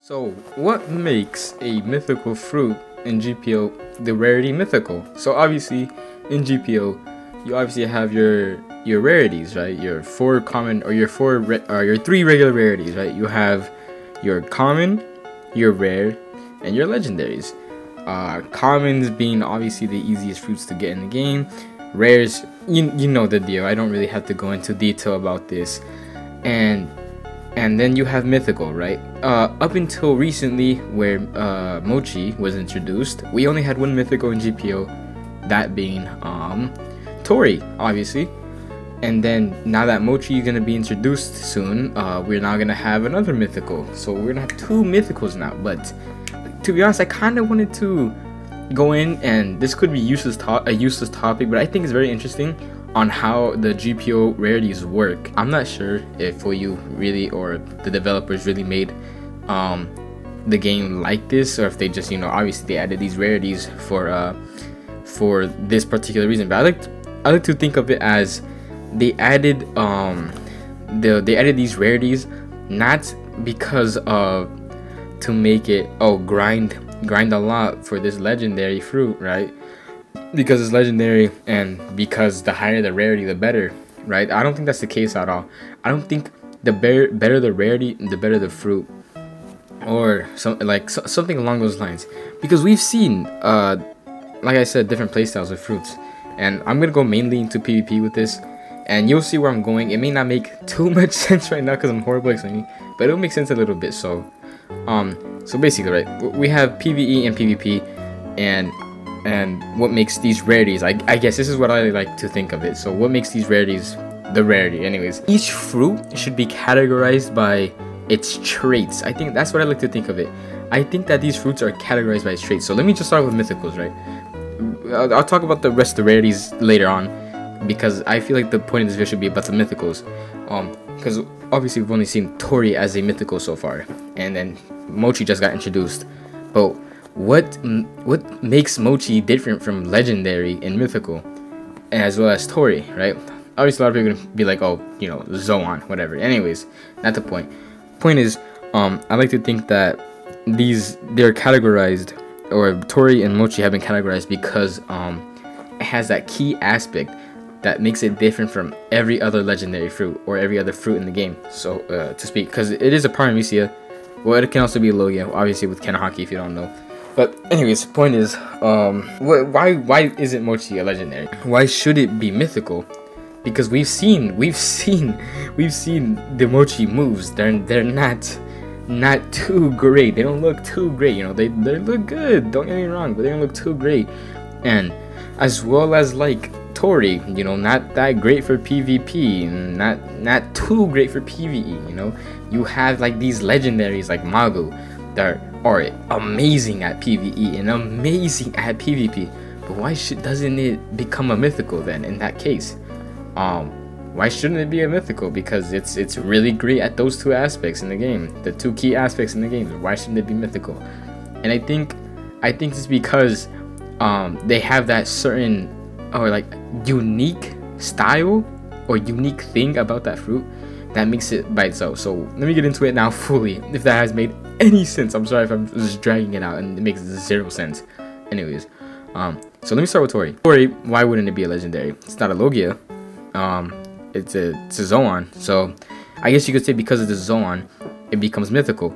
So, what makes a mythical fruit in GPO the rarity mythical? So obviously, in GPO, you obviously have your rarities, right? Your four common or your three regular rarities, right? You have your common, your rare, and your legendaries. Commons being obviously the easiest fruits to get in the game. Rares, you know the deal. I don't really have to go into detail about this. And then you have mythical, right? Up until recently, where Mochi was introduced, we only had one mythical in GPO, that being Tori, obviously. And then now that Mochi is gonna be introduced soon, we're now gonna have another mythical. So we're gonna have two mythicals now. But to be honest, I kind of wanted to go in, and this could be a useless topic, but I think it's very interesting on how the GPO rarities work. I'm not sure if you really, or the developers really made the game like this, or if they just, obviously they added these rarities for this particular reason. But I like to think of it as they added these rarities not because of to make it grind a lot for this legendary fruit, right? Because it's legendary, and because the higher the rarity, the better, right? I don't think that's the case at all. I don't think the better the rarity, the better the fruit, or something along those lines. Because we've seen, like I said, different playstyles of fruits, and I'm gonna go mainly into PvP with this, and you'll see where I'm going. It may not make too much sense right now because I'm horrible explaining, but it'll make sense a little bit. So basically, right, we have PvE and PvP, and what makes these rarities, I guess this is what I like to think of it. So what makes these rarities the rarity? Anyways, each fruit should be categorized by its traits. I think that's what I like to think of it. I think that these fruits are categorized by its traits. So let me just start with mythicals, right? I'll talk about the rest of the rarities later on, because I feel like the point of this video should be about the mythicals. Because obviously we've only seen Tori as a mythical so far, and then Mochi just got introduced. But what makes Mochi different from legendary and mythical, as well as Tori, right? Obviously a lot of people are gonna be like, oh, Zoan, whatever. Anyways, not the point. Point is, I like to think that they're categorized, or Tori and Mochi have been categorized because it has that key aspect that makes it different from every other legendary fruit or every other fruit in the game, so to speak, because it is a Paramecia. Well, it can also be a Logia, obviously, with Kanahaki, if you don't know. But anyways, point is, why isn't Mochi a legendary? Why should it be mythical? Because we've seen the Mochi moves. They're not too great. They don't look too great. They look good. Don't get me wrong, but they don't look too great. And as well as like Tori, not that great for PvP, not too great for PvE. You have like these legendaries like Magu that are amazing at PvE and amazing at PvP. But why doesn't it become a mythical then in that case? Why shouldn't it be a mythical? Because it's really great at those two aspects in the game, the two key aspects in the game. Why shouldn't it be mythical? And I think it's because they have that certain or like unique style or unique thing about that fruit that makes it by itself. So let me get into it now fully, if that has made any sense. I'm sorry if I'm just dragging it out and it makes zero sense. Anyways, so let me start with Tori. Tori, why wouldn't it be a legendary? It's not a Logia. It's a Zoan. So I guess you could say because it's a Zoan, it becomes mythical.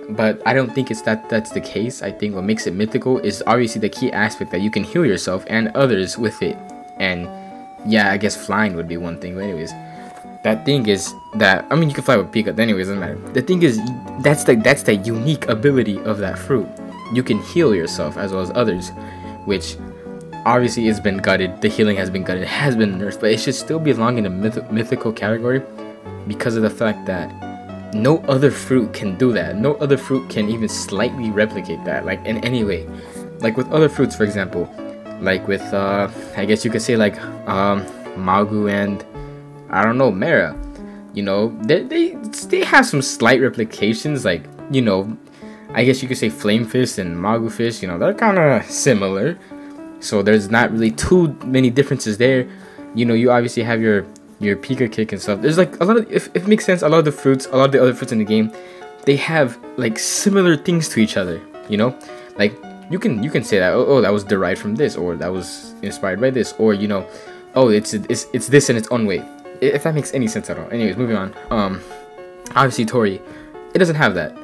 But I don't think that's the case. I think what makes it mythical is obviously the key aspect that you can heal yourself and others with it. And yeah, I guess flying would be one thing. But anyways, that thing is that, I mean, you can fly with Pika. Anyways, doesn't matter. The thing is, that's the unique ability of that fruit. You can heal yourself as well as others, which obviously has been gutted. The healing has been gutted. It has been nerfed, but it should still belong in the mythical category because of the fact that no other fruit can do that. No other fruit can even slightly replicate that, like in any way. Like with other fruits, for example, like with I guess you could say like Magu and I don't know, Mera. They have some slight replications, like I guess you could say Flame Fist and Magu Fish. They're kind of similar, so there's not really too many differences there. You obviously have your Pika kick and stuff. There's like a lot of, if it makes sense, a lot of the other fruits in the game they have like similar things to each other, you know, like you can say that, oh, that was derived from this, or that was inspired by this, or you know, oh, it's this in its own way, if that makes any sense at all. Anyways, moving on. Obviously Tori, it doesn't have that,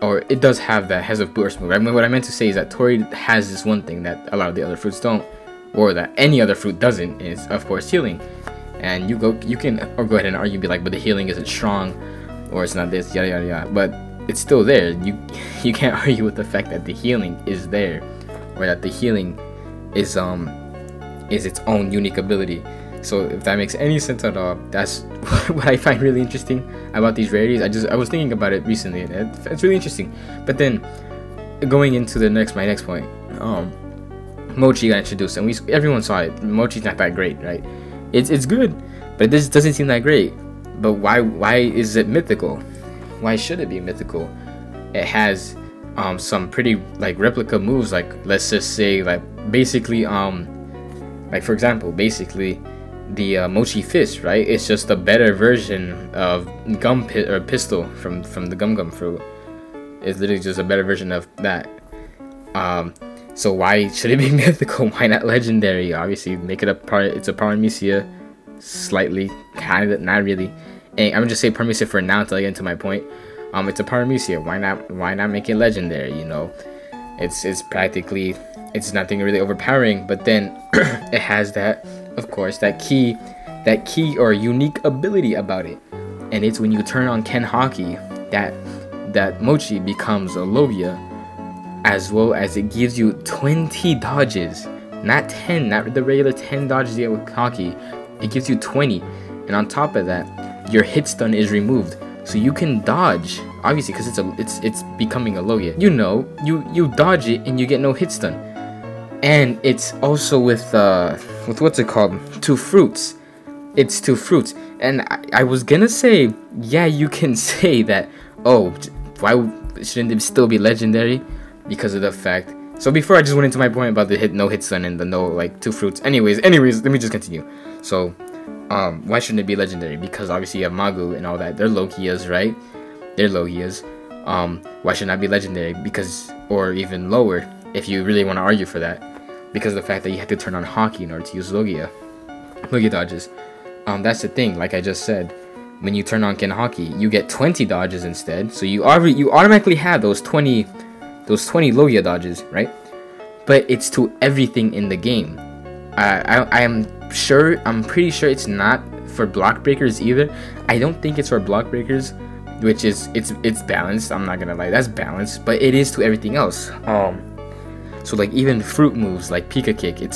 or it does have that, has a burst move. I mean, what I meant to say is that Tori has this one thing that a lot of the other fruits don't, or that any other fruit doesn't, is of course healing. And you can or go ahead and argue, be like, but the healing isn't strong, or it's not this, yada yada yada, but it's still there. You can't argue with the fact that the healing is there, or that the healing is its own unique ability. So if that makes any sense at all, that's what I find really interesting about these rarities. I was thinking about it recently, and it's really interesting. But then going into my next point, Mochi got introduced, and everyone saw it. Mochi's not that great, right? It's good, but this doesn't seem that great. But why is it mythical? Why should it be mythical? It has some pretty like replica moves, like let's just say like basically like for example, basically the Mochi Fist, right? It's just a better version of pistol from the Gum fruit. It's literally just a better version of that. So why should it be mythical? Why not legendary? Obviously, make it it's a Paramecia, slightly, kind of, not really. And I'm gonna just say Paramecia for now until I get into my point. It's a Paramecia. Why not make it legendary? You know, it's practically, it's nothing really overpowering. But then it has that, of course, that key or unique ability about it, and it's when you turn on Ken Haki that Mochi becomes a Logia, as well as it gives you 20 dodges, not 10, not the regular 10 dodges you get with Haki. It gives you 20, and on top of that, your hit stun is removed, so you can dodge. Obviously, because it's becoming a Logia. You know, you dodge it and you get no hit stun, and it's also with what's it called? Two fruits. It's two fruits, and I was gonna say, yeah, you can say that. Oh, why shouldn't it still be legendary? Because of the fact. So before I just went into my point about the no hit stun and the no like two fruits. Anyways, let me just continue. So, why shouldn't it be legendary? Because obviously you have Magu and all that. They're Logias, right? They're Logias. Why should not be legendary? Because, or even lower, if you really want to argue for that, because of the fact that you have to turn on Haki in order to use Logia dodges. That's the thing. Like I just said, when you turn on Ken Haki, you get 20 dodges instead. So you automatically have those 20 Logia dodges, right? But it's to everything in the game. I'm pretty sure it's not for block breakers either. I don't think it's for block breakers, which is it's balanced. I'm not gonna lie, that's balanced, but it is to everything else. So like even fruit moves like Pika Kick, it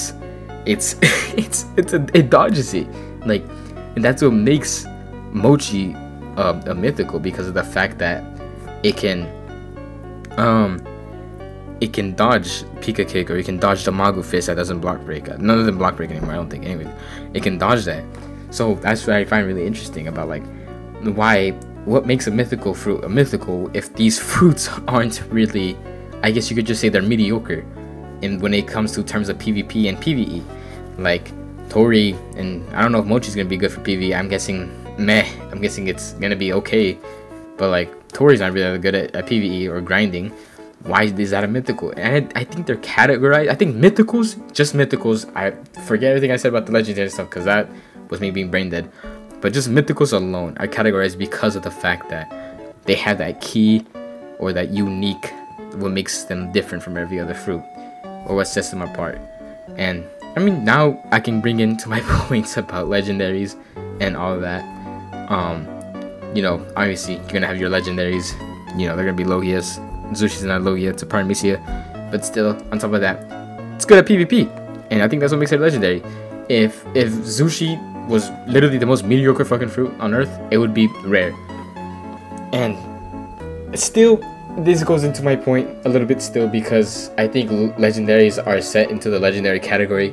dodges it, like, and that's what makes Mochi a mythical, because of the fact that it can dodge Pika Kick, or you can dodge the Magu Fist that doesn't block break. None of them block break anymore, I don't think. Anyway, it can dodge that. So that's what I find really interesting about like what makes a mythical fruit a mythical if these fruits aren't really, I guess you could just say they're mediocre in when it comes to terms of PvP and PvE. Like Tori, and I don't know if Mochi's gonna be good for PvE. I'm guessing meh. I'm guessing it's gonna be okay. But like Tori's not really good at PvE or grinding. Why is that a mythical? And I think they're categorized. I think mythicals, just mythicals. I forget everything I said about the legendary stuff because that was me being brain dead. But just mythicals alone are categorized because of the fact that they have that key or that unique, what makes them different from every other fruit, or what sets them apart. And I mean, now I can bring into my points about legendaries and all of that. You know, obviously you're gonna have your legendaries. You know, they're gonna be Logias. Zushi's not Logia, it's a Paramecia, but still, on top of that, it's good at PvP, and I think that's what makes it legendary. If Zushi was literally the most mediocre fucking fruit on Earth, it would be rare. And still, this goes into my point a little bit still, because I think legendaries are set into the legendary category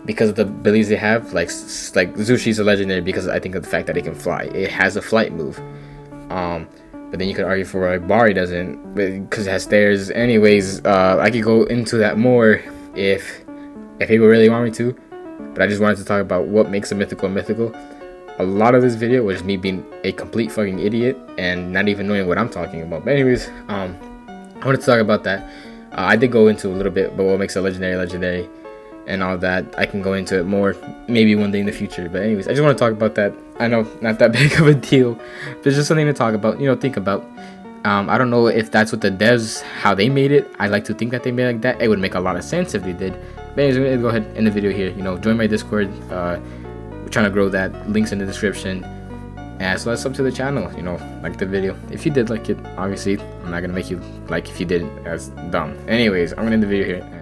because of the abilities they have. Like Zushi's a legendary because I think of the fact that it can fly. It has a flight move. But then you could argue for why Bari doesn't, because it has stairs. Anyways, I could go into that more if people really want me to. But I just wanted to talk about what makes a mythical a mythical. a lot of this video was me being a complete fucking idiot and not even knowing what I'm talking about. But anyways, I wanted to talk about that. I did go into a little bit, but what makes a legendary and all that. I can go into it more maybe one day in the future. But anyways, I just want to talk about that. I know, not that big of a deal, but it's just something to talk about, you know, think about. I don't know if that's what the devs, how they made it. I like to think that they made it like that. It would make a lot of sense if they did. But anyways, I'm gonna go ahead and end the video here. You know, join my Discord. We're trying to grow that. Links in the description. And so that's up to the channel. You know, like the video. If you did like it, obviously, I'm not gonna make you like if you didn't. That's dumb. Anyways, I'm gonna end the video here.